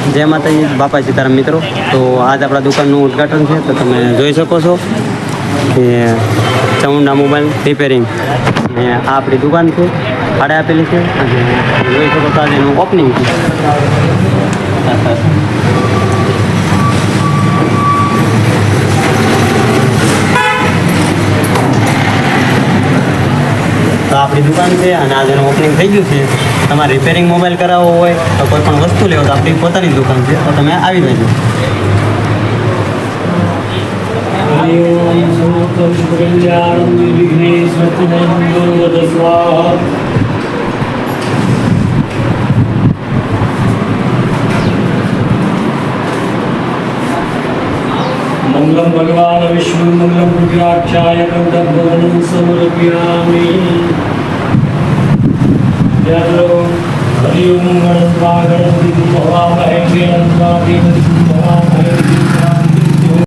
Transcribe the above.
જય માતાજી, બાપા સીતારામ મિત્રો. તો આજ આપણા દુકાનનું ઉદ્ઘાટન છે. તો તમે જોઈ શકો છો કે ચામુંડા મોબાઈલ રિપેરિંગ અને આ આપણી દુકાન છે, ભાડે આપેલી છે. અને જોઈ શકો છો આજે એનું ઓપનિંગ છે. તો આપણી દુકાન છે અને આજે એનું ઓપનિંગ થઈ ગયું છે. તમારે રિપેરિંગ મોબાઈલ કરાવવો હોય તો કોઈ પણ વસ્તુ લેવો તો આપણી પોતાની દુકાન છે, તો તમે આવી જજો. मंगलम भगवान विष्णु मंगलम रुद्राक्षाय कंठभवनं समर्पयामि। जय हरि ओम गणपति गणपति भवामहे गणपति भवामहे